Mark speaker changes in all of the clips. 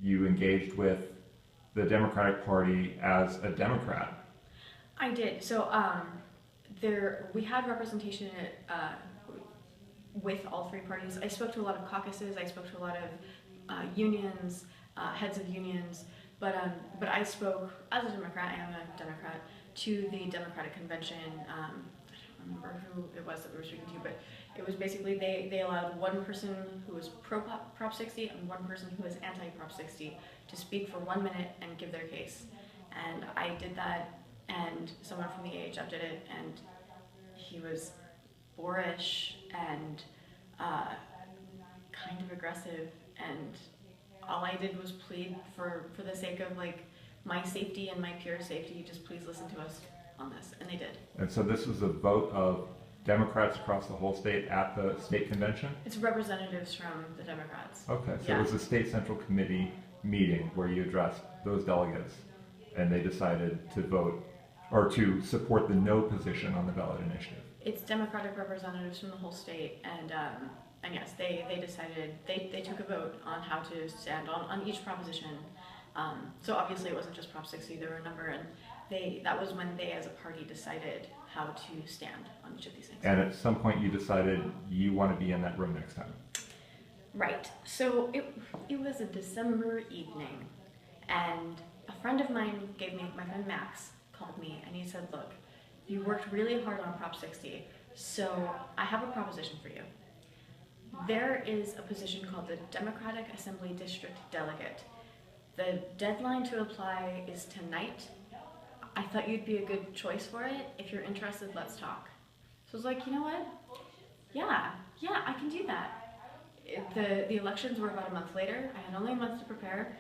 Speaker 1: you engaged with the Democratic Party as a Democrat.
Speaker 2: I did. So we had representation with all three parties. I spoke to a lot of caucuses. I spoke to a lot of unions, heads of unions. But I spoke as a Democrat. I am a Democrat to the Democratic Convention. I don't remember who it was that we were speaking to, but it was basically they allowed one person who was pro Prop 60 and one person who was anti Prop 60 to speak for 1 minute and give their case. And I did that, and someone from the AHF did it, and he was boorish and kind of aggressive, and all I did was plead for the sake of like my safety and my peer safety, just please listen to us on this, and they did.
Speaker 1: And so this was a vote of Democrats across the whole state at the state convention?
Speaker 2: It's representatives from the Democrats.
Speaker 1: Okay, so
Speaker 2: yeah.
Speaker 1: It was a state central committee meeting where you addressed those delegates, and they decided to vote or to support the no position on the ballot initiative.
Speaker 2: It's Democratic representatives from the whole state, and yes, they decided, they took a vote on how to stand on each proposition. So obviously it wasn't just Prop 60, there were a number, and that was when they as a party decided how to stand on each of these things.
Speaker 1: And at some point you decided you want to be in that room next time.
Speaker 2: Right. So it was a December evening, and a friend of mine my friend Max called me, and he said, look, you worked really hard on Prop 60, so I have a proposition for you. There is a position called the Democratic Assembly District Delegate. The deadline to apply is tonight. I thought you'd be a good choice for it. If you're interested, let's talk. So I was like, you know what? Yeah, I can do that. The elections were about a month later. I had only a month to prepare.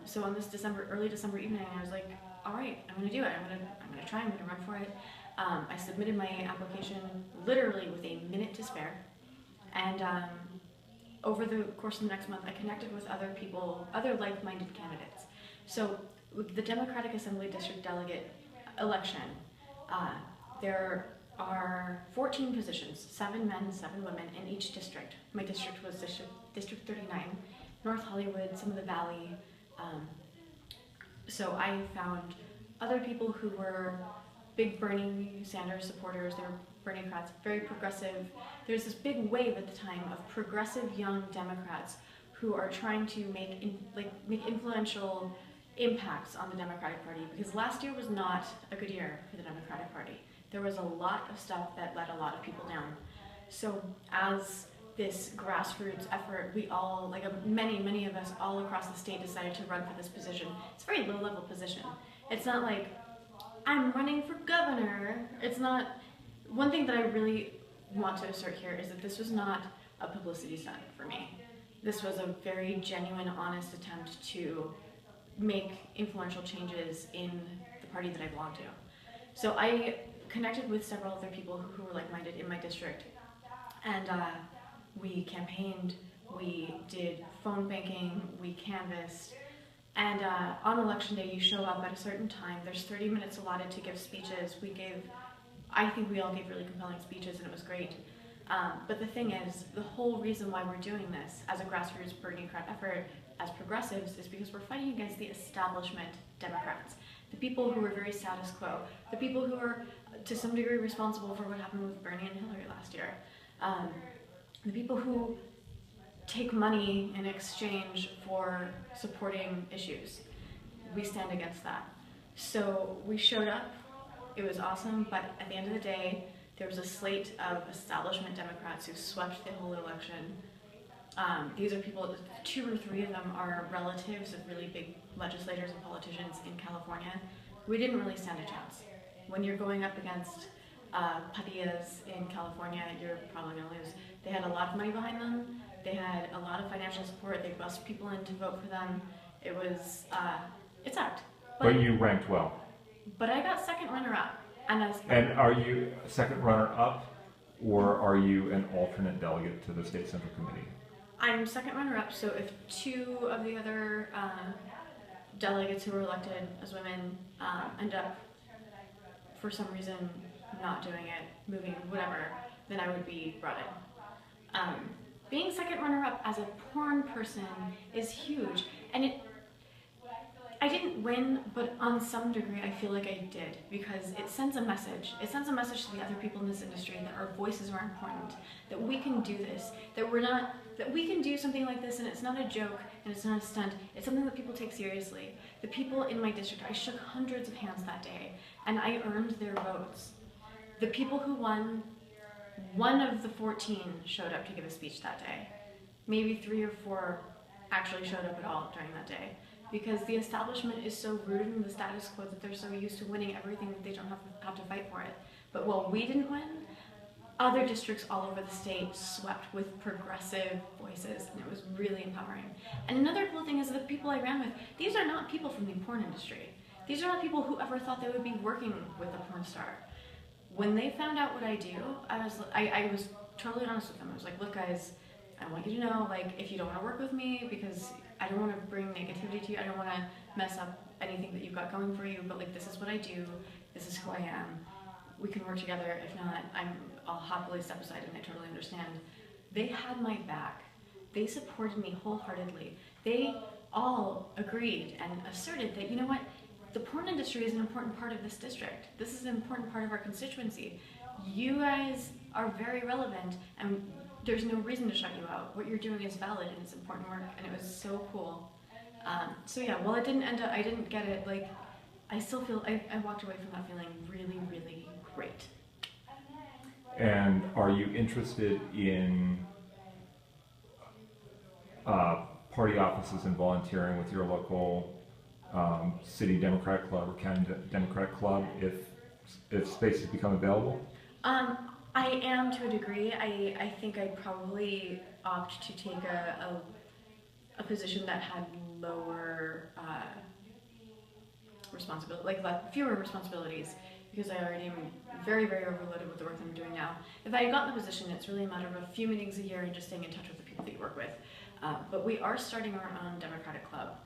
Speaker 2: So on this early December evening, I was like, all right, I'm gonna do it. I'm gonna try, I'm gonna run for it. I submitted my application literally with a minute to spare. And over the course of the next month, I connected with other people, other like-minded candidates. So with the Democratic Assembly District Delegate election, there are 14 positions, 7 men, 7 women in each district. My district was District 39, North Hollywood, some of the Valley. So I found other people who were big Bernie Sanders supporters. They were Berniecrats, very progressive. There's this big wave at the time of progressive young Democrats who are trying to make influential impacts on the Democratic Party, because last year was not a good year for the Democratic Party. There was a lot of stuff that let a lot of people down. So as this grassroots effort, we all, many of us all across the state decided to run for this position. It's a very low-level position. It's not like, I'm running for governor. It's not. One thing that I really want to assert here is that this was not a publicity stunt for me. This was a very genuine, honest attempt to make influential changes in the party that I belong to. So I connected with several other people who were like-minded in my district, and we campaigned, we did phone banking, we canvassed, and on election day you show up at a certain time. There's 30 minutes allotted to give speeches. I think we all gave really compelling speeches, and it was great. But the thing is, the whole reason why we're doing this as a grassroots Berniecrat effort as progressives is because we're fighting against the establishment Democrats, the people who are very status quo, the people who are to some degree responsible for what happened with Bernie and Hillary last year, the people who take money in exchange for supporting issues. We stand against that. So we showed up. It was awesome, but at the end of the day, there was a slate of establishment Democrats who swept the whole election. These are people, 2 or 3 of them are relatives of really big legislators and politicians in California. We didn't really stand a chance. When you're going up against Padillas in California, you're probably going to lose. They had a lot of money behind them. They had a lot of financial support. They bussed people in to vote for them. It was, it sucked.
Speaker 1: But you ranked well.
Speaker 2: But I got second runner-up.
Speaker 1: And are you second runner-up, or are you an alternate delegate to the State Central Committee?
Speaker 2: I'm second runner-up, so if 2 of the other delegates who were elected as women end up, for some reason, not doing it, moving, whatever, then I would be brought in. Being second runner-up as a porn person is huge, and I didn't win, but on some degree I feel like I did, because it sends a message. It sends a message to the other people in this industry that our voices are important, that we can do this, that we can do something like this, and it's not a joke, and it's not a stunt. It's something that people take seriously. The people in my district, I shook hundreds of hands that day, and I earned their votes. The people who won, one of the 14 showed up to give a speech that day. Maybe 3 or 4 actually showed up at all during that day. Because the establishment is so rooted in the status quo that they're so used to winning everything that they don't have to fight for it. But while we didn't win, other districts all over the state swept with progressive voices, and it was really empowering. And another cool thing is the people I ran with, these are not people from the porn industry. These are not people who ever thought they would be working with a porn star. When they found out what I do, I was totally honest with them. I was like, look guys, I want you to know, like, if you don't want to work with me, because I don't want to bring negativity to you, I don't want to mess up anything that you've got going for you, but like, this is what I do, this is who I am, we can work together. If not, I'll happily step aside, and I totally understand. They had my back. They supported me wholeheartedly. They all agreed and asserted that, you know what, the porn industry is an important part of this district. This is an important part of our constituency. You guys are very relevant, and there's no reason to shut you out. What you're doing is valid, and it's important work, and it was so cool. So yeah, while it didn't end up, I didn't get it, like, I still feel, I walked away from that feeling really, really great.
Speaker 1: And are you interested in party offices and volunteering with your local city Democrat club or county Democrat club if spaces become available?
Speaker 2: I am to a degree. I think I'd probably opt to take a position that had lower responsibility, like fewer responsibilities, because I already am very, very overloaded with the work that I'm doing now. If I had gotten the position, it's really a matter of a few meetings a year and just staying in touch with the people that you work with. But we are starting our own Democratic club.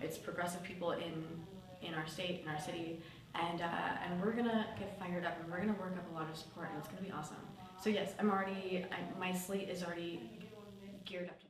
Speaker 2: It's progressive people in our state, in our city, and we're gonna get fired up, and we're gonna work up a lot of support, and it's gonna be awesome. So yes, my slate is already geared up to